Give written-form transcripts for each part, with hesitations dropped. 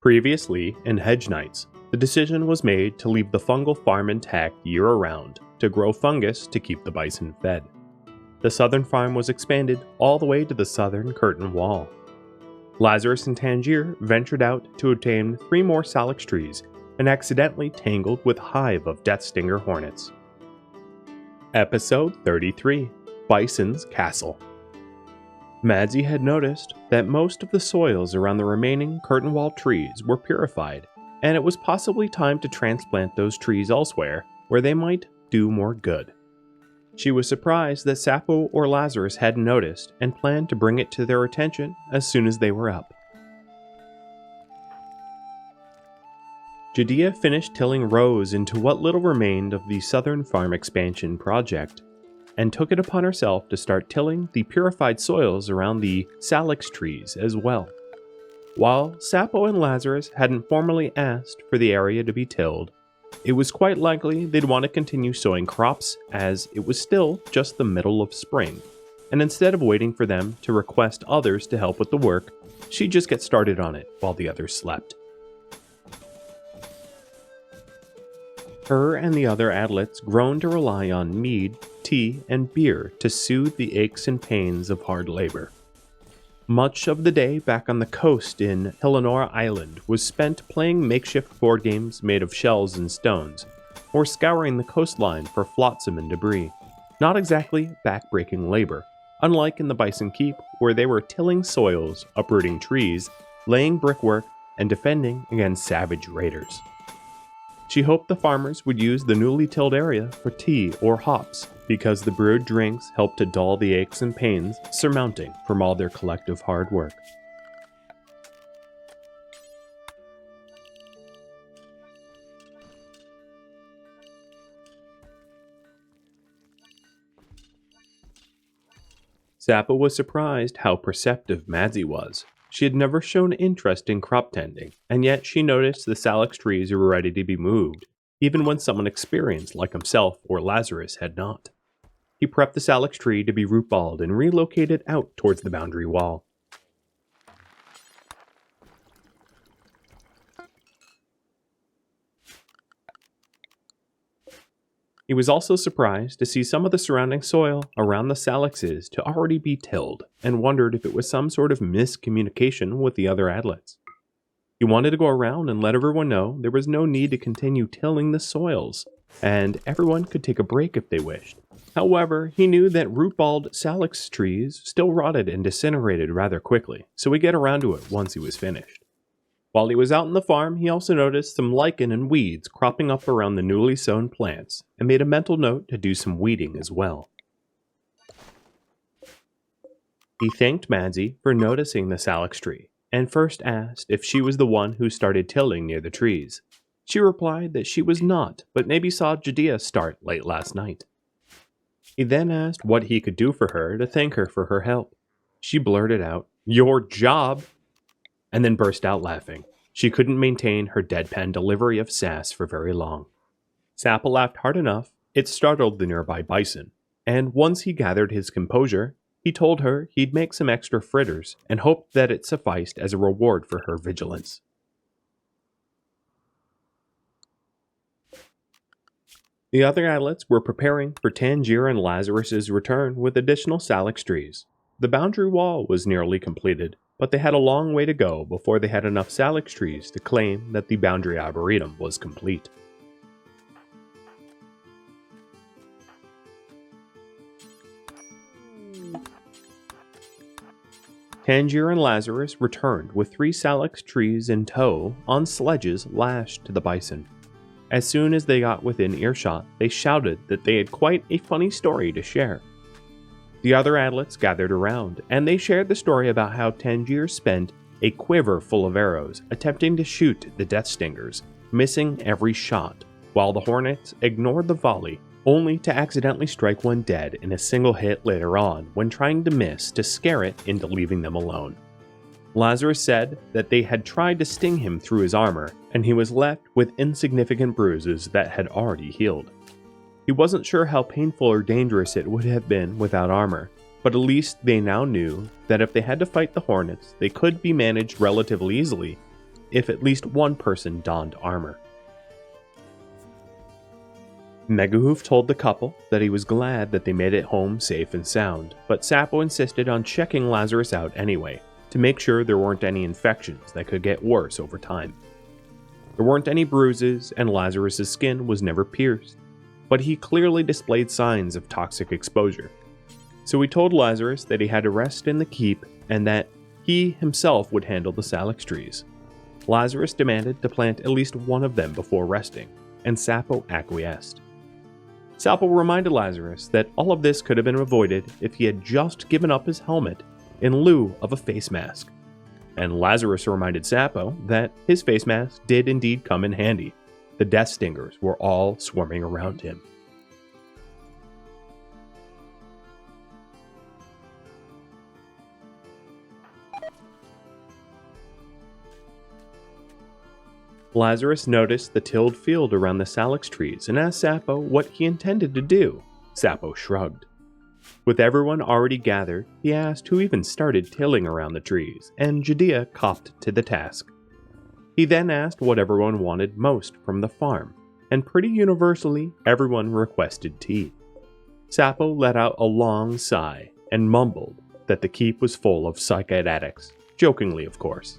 Previously, in Hedge Knights, the decision was made to leave the fungal farm intact year-round to grow fungus to keep the bison fed. The southern farm was expanded all the way to the southern curtain wall. Lazarus and Tangier ventured out to obtain 3 more salix trees and accidentally tangled with a hive of death stinger hornets. Episode 33: Bison's Castle. Madzie had noticed that most of the soils around the remaining curtain wall trees were purified, and it was possibly time to transplant those trees elsewhere where they might do more good. She was surprised that Sapo or Lazarus hadn't noticed and planned to bring it to their attention as soon as they were up. Madzie finished tilling rows into what little remained of the southern farm expansion project, and took it upon herself to start tilling the purified soils around the salix trees as well. While Sapo and Lazarus hadn't formally asked for the area to be tilled, it was quite likely they'd want to continue sowing crops as it was still just the middle of spring, and instead of waiting for them to request others to help with the work, she'd just get started on it while the others slept. Her and the other adlets grown to rely on mead, tea, and beer to soothe the aches and pains of hard labor. Much of the day back on the coast in Eleanor Island was spent playing makeshift board games made of shells and stones, or scouring the coastline for flotsam and debris. Not exactly back-breaking labor, unlike in the Bison Keep, where they were tilling soils, uprooting trees, laying brickwork, and defending against savage raiders. She hoped the farmers would use the newly tilled area for tea or hops, because the brewed drinks helped to dull the aches and pains surmounting from all their collective hard work. Sapo was surprised how perceptive Madzie was. She had never shown interest in crop tending, and yet she noticed the salix trees were ready to be moved, even when someone experienced like himself or Lazarus had not. He prepped the salix tree to be root-balled and relocated out towards the boundary wall. He was also surprised to see some of the surrounding soil around the salixes to already be tilled, and wondered if it was some sort of miscommunication with the other adlets. He wanted to go around and let everyone know there was no need to continue tilling the soils, and everyone could take a break if they wished. However, he knew that root-balled salix trees still rotted and disintegrated rather quickly, so he'd get around to it once he was finished. While he was out in the farm, he also noticed some lichen and weeds cropping up around the newly sown plants, and made a mental note to do some weeding as well. He thanked Madzie for noticing the salix tree, and first asked if she was the one who started tilling near the trees. She replied that she was not, but maybe saw Madzie start late last night. He then asked what he could do for her to thank her for her help. She blurted out, "Your job!" and then burst out laughing. She couldn't maintain her deadpan delivery of sass for very long. Sapo laughed hard enough, it startled the nearby bison, and once he gathered his composure, he told her he'd make some extra fritters and hoped that it sufficed as a reward for her vigilance. The other adlets were preparing for Tangier and Lazarus's return with additional salix trees. The boundary wall was nearly completed, but they had a long way to go before they had enough salix trees to claim that the boundary arboretum was complete. Tangier and Lazarus returned with 3 salix trees in tow on sledges lashed to the bison. As soon as they got within earshot, they shouted that they had quite a funny story to share. The other adlets gathered around, and they shared the story about how Tangier spent a quiver full of arrows attempting to shoot the death stingers, missing every shot, while the hornets ignored the volley, only to accidentally strike one dead in a single hit later on when trying to miss to scare it into leaving them alone. Lazarus said that they had tried to sting him through his armor, and he was left with insignificant bruises that had already healed. He wasn't sure how painful or dangerous it would have been without armor, but at least they now knew that if they had to fight the hornets, they could be managed relatively easily, if at least one person donned armor. Megahoof told the couple that he was glad that they made it home safe and sound, but Sapo insisted on checking Lazarus out anyway, to make sure there weren't any infections that could get worse over time. There weren't any bruises, and Lazarus's skin was never pierced, but he clearly displayed signs of toxic exposure. So he told Lazarus that he had to rest in the keep and that he himself would handle the salix trees. Lazarus demanded to plant at least one of them before resting, and Sapo acquiesced. Sapo reminded Lazarus that all of this could have been avoided if he had just given up his helmet in lieu of a face mask. And Lazarus reminded Sapo that his face mask did indeed come in handy. The death stingers were all swarming around him. Lazarus noticed the tilled field around the salix trees and asked Sapo what he intended to do. Sapo shrugged. With everyone already gathered, he asked who even started tilling around the trees, and Judea copped to the task. He then asked what everyone wanted most from the farm, and pretty universally, everyone requested tea. Sapo let out a long sigh and mumbled that the keep was full of psychoid addicts, jokingly of course.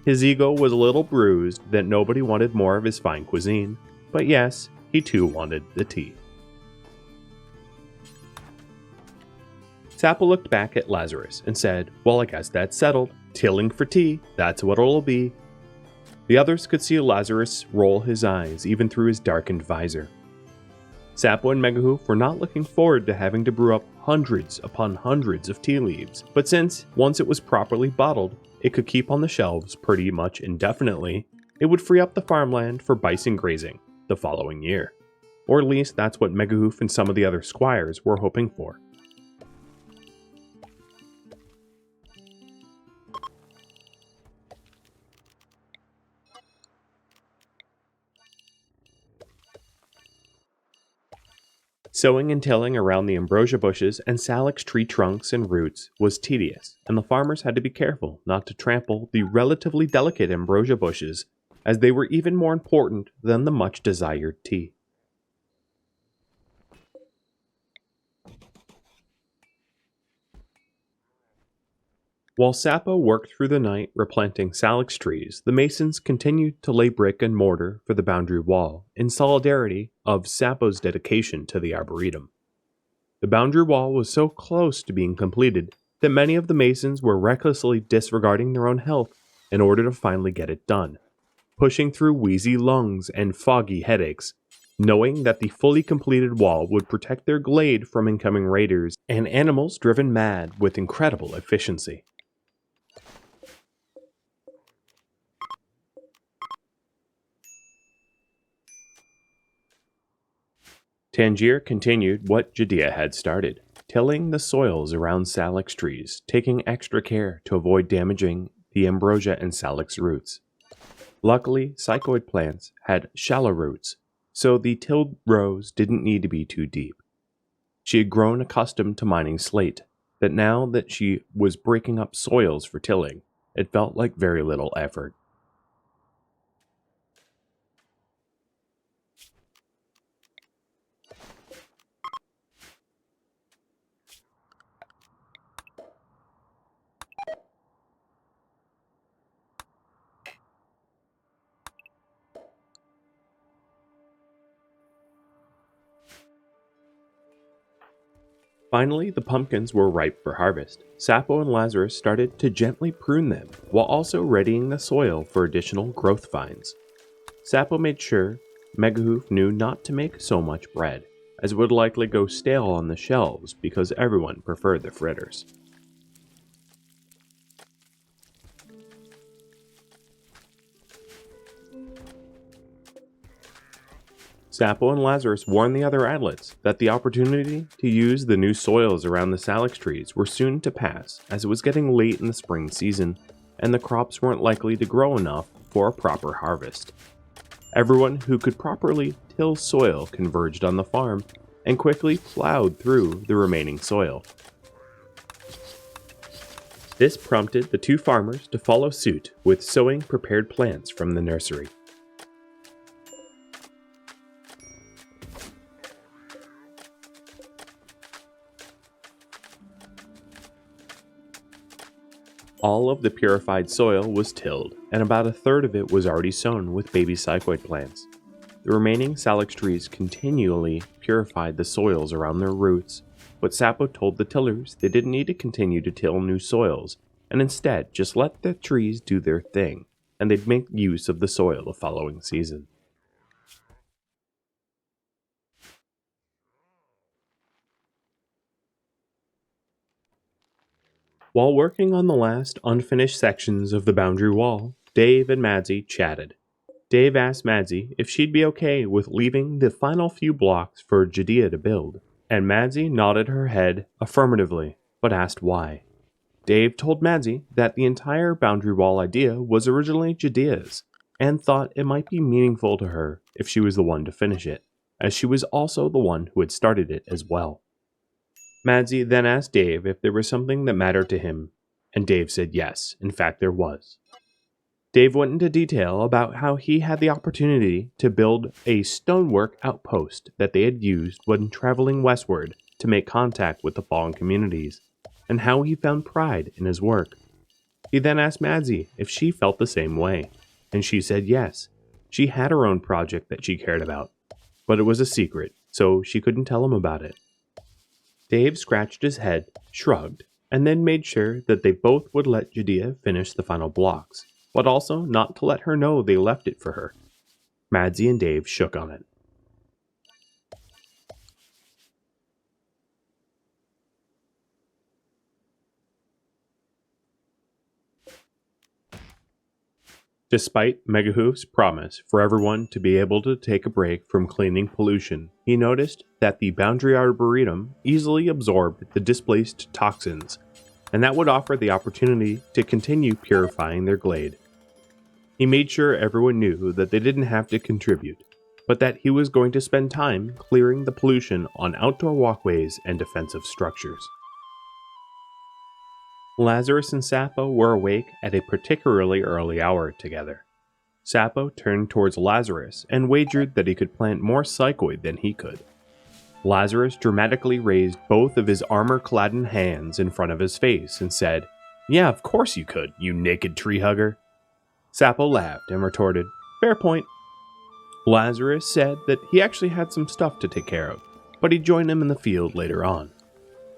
His ego was a little bruised that nobody wanted more of his fine cuisine, but yes, he too wanted the tea. Sapo looked back at Lazarus and said, "Well, I guess that's settled. Tilling for tea, that's what it'll be." The others could see Lazarus roll his eyes even through his darkened visor. Sapo and Megahoof were not looking forward to having to brew up hundreds upon hundreds of tea leaves, but since, once it was properly bottled, it could keep on the shelves pretty much indefinitely, it would free up the farmland for bison grazing the following year. Or at least that's what Megahoof and some of the other squires were hoping for. Sowing and tilling around the ambrosia bushes and salix tree trunks and roots was tedious, and the farmers had to be careful not to trample the relatively delicate ambrosia bushes, as they were even more important than the much desired tea. While Sapo worked through the night replanting salix trees, the masons continued to lay brick and mortar for the boundary wall in solidarity of Sapo's dedication to the Arboretum. The boundary wall was so close to being completed that many of the masons were recklessly disregarding their own health in order to finally get it done, pushing through wheezy lungs and foggy headaches, knowing that the fully completed wall would protect their glade from incoming raiders and animals driven mad with incredible efficiency. Tangier continued what Judea had started, tilling the soils around salix trees, taking extra care to avoid damaging the ambrosia and salix roots. Luckily, psychoid plants had shallow roots, so the tilled rows didn't need to be too deep. She had grown accustomed to mining slate, that now that she was breaking up soils for tilling, it felt like very little effort. Finally, the pumpkins were ripe for harvest. Sapo and Lazarus started to gently prune them, while also readying the soil for additional growth vines. Sapo made sure Megahoof knew not to make so much bread, as it would likely go stale on the shelves because everyone preferred the fritters. Sapo and Lazarus warned the other adlets that the opportunity to use the new soils around the salix trees were soon to pass, as it was getting late in the spring season, and the crops weren't likely to grow enough for a proper harvest. Everyone who could properly till soil converged on the farm and quickly plowed through the remaining soil. This prompted the two farmers to follow suit with sowing prepared plants from the nursery. All of the purified soil was tilled, and about a third of it was already sown with baby psychoid plants. The remaining salix trees continually purified the soils around their roots, but Sapo told the tillers they didn't need to continue to till new soils, and instead just let the trees do their thing, and they'd make use of the soil the following season. While working on the last unfinished sections of the boundary wall, Dave and Madzie chatted. Dave asked Madzie if she'd be okay with leaving the final few blocks for Judea to build, and Madzie nodded her head affirmatively, but asked why. Dave told Madzie that the entire boundary wall idea was originally Judea's, and thought it might be meaningful to her if she was the one to finish it, as she was also the one who had started it as well. Madzie then asked Dave if there was something that mattered to him, and Dave said yes, in fact there was. Dave went into detail about how he had the opportunity to build a stonework outpost that they had used when traveling westward to make contact with the fallen communities, and how he found pride in his work. He then asked Madzie if she felt the same way, and she said yes. She had her own project that she cared about, but it was a secret, so she couldn't tell him about it. Dave scratched his head, shrugged, and then made sure that they both would let Judea finish the final blocks, but also not to let her know they left it for her. Madzie and Dave shook on it. Despite Megahoof's promise for everyone to be able to take a break from cleaning pollution, he noticed that the Boundary Arboretum easily absorbed the displaced toxins, and that would offer the opportunity to continue purifying their glade. He made sure everyone knew that they didn't have to contribute, but that he was going to spend time clearing the pollution on outdoor walkways and defensive structures. Lazarus and Sapo were awake at a particularly early hour together. Sapo turned towards Lazarus and wagered that he could plant more psychoid than he could. Lazarus dramatically raised both of his armor-clad hands in front of his face and said, "Yeah, of course you could, you naked tree hugger." Sapo laughed and retorted, "Fair point." Lazarus said that he actually had some stuff to take care of, but he'd join him in the field later on.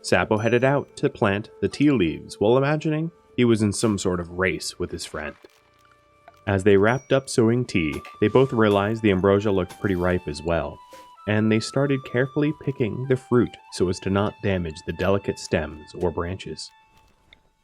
Sapo headed out to plant the tea leaves while imagining he was in some sort of race with his friend. As they wrapped up sowing tea, they both realized the ambrosia looked pretty ripe as well, and they started carefully picking the fruit so as to not damage the delicate stems or branches.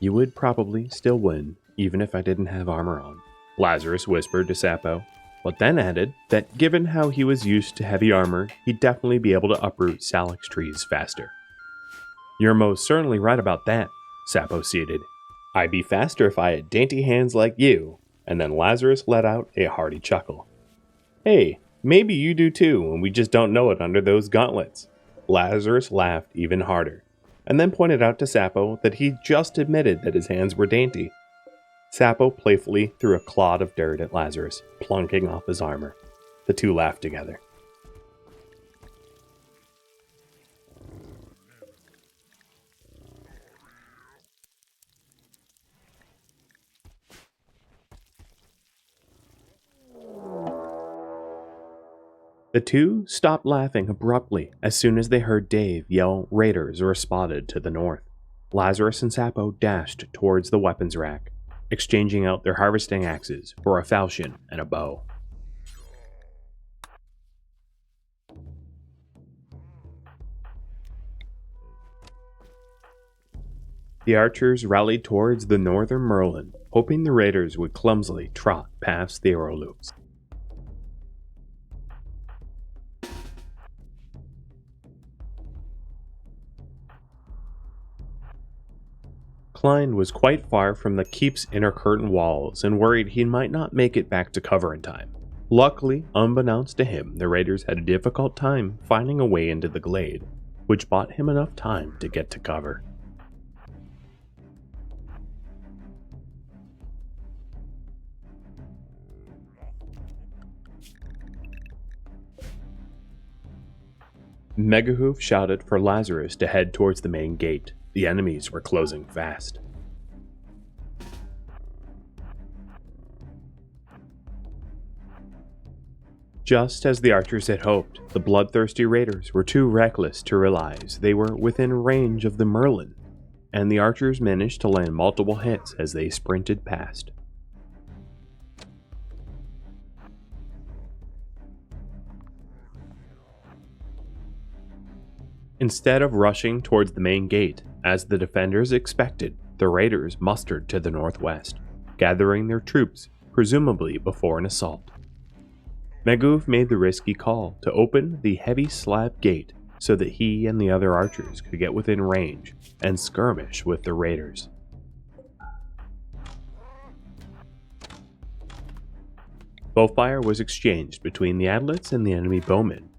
"You would probably still win, even if I didn't have armor on," Lazarus whispered to Sapo, but then added that given how he was used to heavy armor, he'd definitely be able to uproot salix trees faster. "You're most certainly right about that," Sapo ceded. "I'd be faster if I had dainty hands like you," and then Lazarus let out a hearty chuckle. "Hey, maybe you do too, and we just don't know it under those gauntlets." Lazarus laughed even harder, and then pointed out to Sapo that he just admitted that his hands were dainty. Sapo playfully threw a clod of dirt at Lazarus, plunking off his armor. The two laughed together. The two stopped laughing abruptly as soon as they heard Dave yell raiders were spotted to the north. Lazarus and Sapo dashed towards the weapons rack, exchanging out their harvesting axes for a falchion and a bow. The archers rallied towards the northern Merlin, hoping the raiders would clumsily trot past the arrow loops. Klein was quite far from the keep's inner curtain walls and worried he might not make it back to cover in time. Luckily, unbeknownst to him, the raiders had a difficult time finding a way into the glade, which bought him enough time to get to cover. Megahoof shouted for Lazarus to head towards the main gate. The enemies were closing fast. Just as the archers had hoped, the bloodthirsty raiders were too reckless to realize they were within range of the Merlin, and the archers managed to land multiple hits as they sprinted past. Instead of rushing towards the main gate, as the defenders expected, the raiders mustered to the northwest, gathering their troops, presumably before an assault. Megahoof made the risky call to open the heavy slab gate so that he and the other archers could get within range and skirmish with the raiders. Bowfire was exchanged between the Adlets and the enemy bowmen.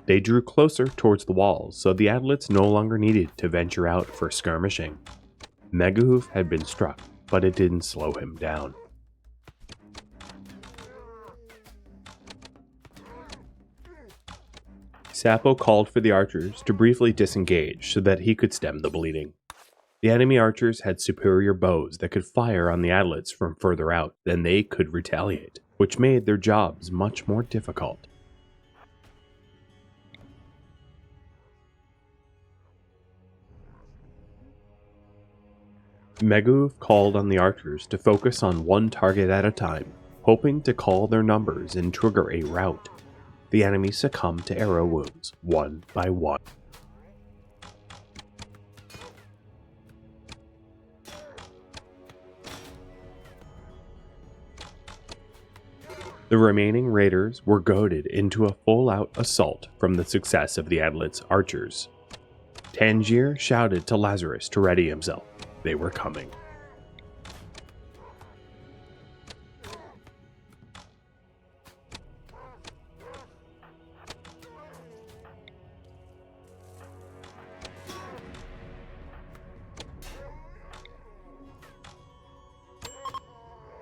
They drew closer towards the walls, so the Adlets no longer needed to venture out for skirmishing. Megahoof had been struck, but it didn't slow him down. Sapo called for the archers to briefly disengage so that he could stem the bleeding. The enemy archers had superior bows that could fire on the Adlets from further out than they could retaliate, which made their jobs much more difficult. Megahoof called on the archers to focus on one target at a time, hoping to call their numbers and trigger a rout. The enemy succumbed to arrow wounds, one by one. The remaining raiders were goaded into a full-out assault from the success of the Adlet's archers. Tangier shouted to Lazarus to ready himself. They were coming.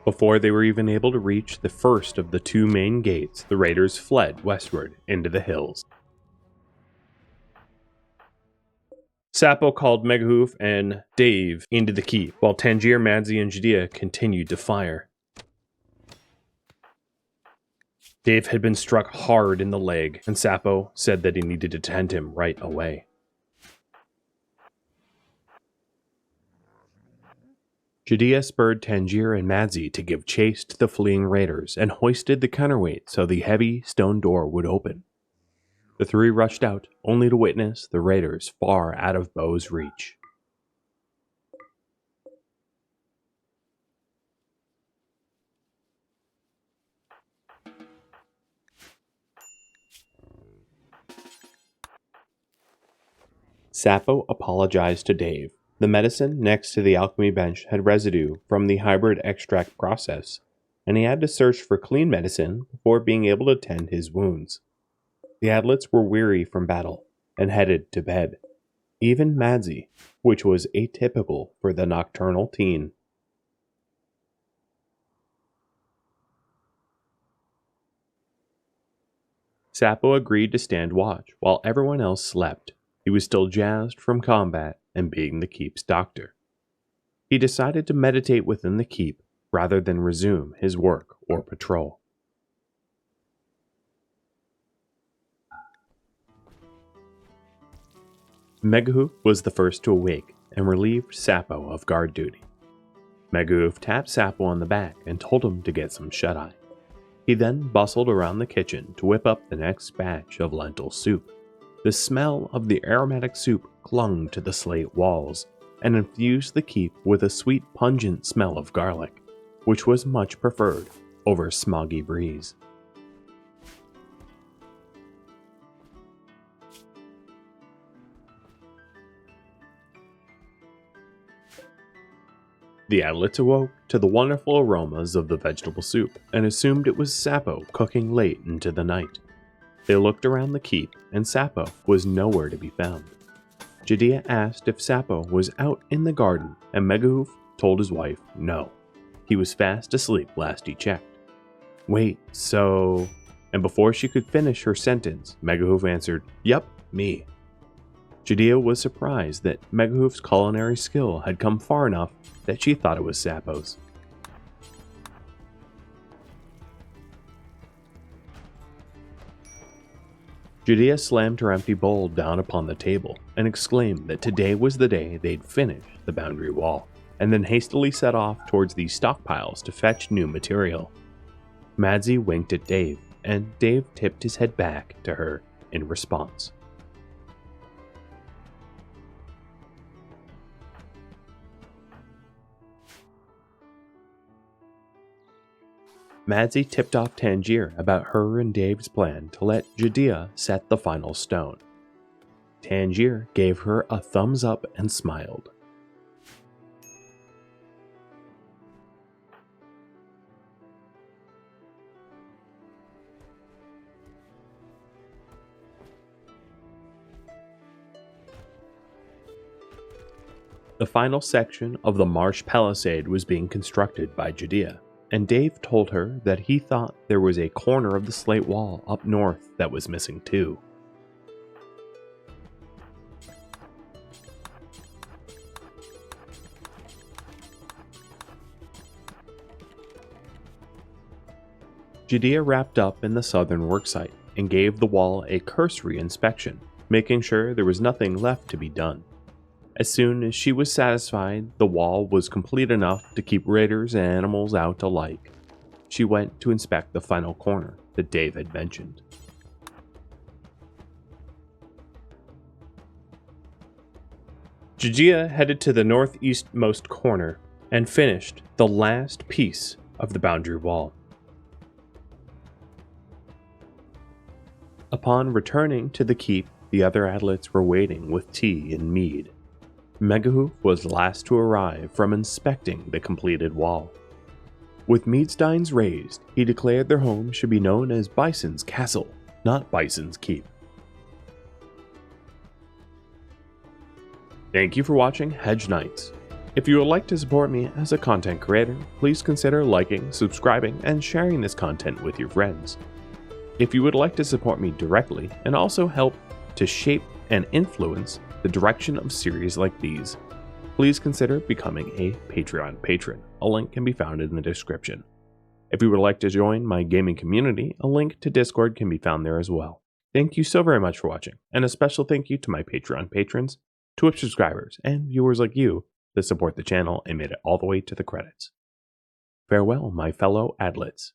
Before they were even able to reach the first of the two main gates, the raiders fled westward into the hills. Sapo called Megahoof and Dave into the keep, while Tangier, Madzie, and Jadia continued to fire. Dave had been struck hard in the leg, and Sapo said that he needed to tend him right away. Jadia spurred Tangier and Madzie to give chase to the fleeing raiders and hoisted the counterweight so the heavy stone door would open. The three rushed out, only to witness the raiders far out of bow's reach. Sapo apologized to Dave. The medicine next to the alchemy bench had residue from the hybrid extract process, and he had to search for clean medicine before being able to tend his wounds. The Adlets were weary from battle and headed to bed. Even Madzie, which was atypical for the nocturnal teen. Sapo agreed to stand watch while everyone else slept. He was still jazzed from combat and being the keep's doctor. He decided to meditate within the keep rather than resume his work or patrol. Megahoof was the first to awake and relieved Sapo of guard duty. Megahoof tapped Sapo on the back and told him to get some shut-eye. He then bustled around the kitchen to whip up the next batch of lentil soup. The smell of the aromatic soup clung to the slate walls and infused the keep with a sweet, pungent smell of garlic, which was much preferred over smoggy breeze. The Adlets awoke to the wonderful aromas of the vegetable soup and assumed it was Sapo cooking late into the night. They looked around the keep, and Sapo was nowhere to be found. Jadia asked if Sapo was out in the garden, and Megahoof told his wife no. He was fast asleep last he checked. Wait, so... And before she could finish her sentence, Megahoof answered, "Yep, me. Judea was surprised that Megahoof's culinary skill had come far enough that she thought it was Sappho's. Judea slammed her empty bowl down upon the table and exclaimed that today was the day they'd finish the boundary wall, and then hastily set off towards the stockpiles to fetch new material. Madzie winked at Dave, and Dave tipped his head back to her in response. Madzie tipped off Tangier about her and Dave's plan to let Judea set the final stone. Tangier gave her a thumbs up and smiled. The final section of the marsh palisade was being constructed by Judea, and Dave told her that he thought there was a corner of the slate wall up north that was missing too. Judea wrapped up in the southern worksite and gave the wall a cursory inspection, making sure there was nothing left to be done. As soon as she was satisfied the wall was complete enough to keep raiders and animals out alike, she went to inspect the final corner that Dave had mentioned. Judea headed to the northeastmost corner and finished the last piece of the boundary wall. Upon returning to the keep, the other adlets were waiting with tea and mead. Megahoof was last to arrive from inspecting the completed wall. With mead steins raised, he declared their home should be known as Bison's Castle, not Bison's Keep. Thank you for watching Hedge Knights. If you would like to support me as a content creator, please consider liking, subscribing, and sharing this content with your friends. If you would like to support me directly and also help to shape and influence the direction of series like these, please consider becoming a Patreon patron. A link can be found in the description. If you would like to join my gaming community, a link to Discord can be found there as well. Thank you so very much for watching, and a special thank you to my Patreon patrons, Twitch subscribers, and viewers like you that support the channel and made it all the way to the credits. Farewell, my fellow adlets.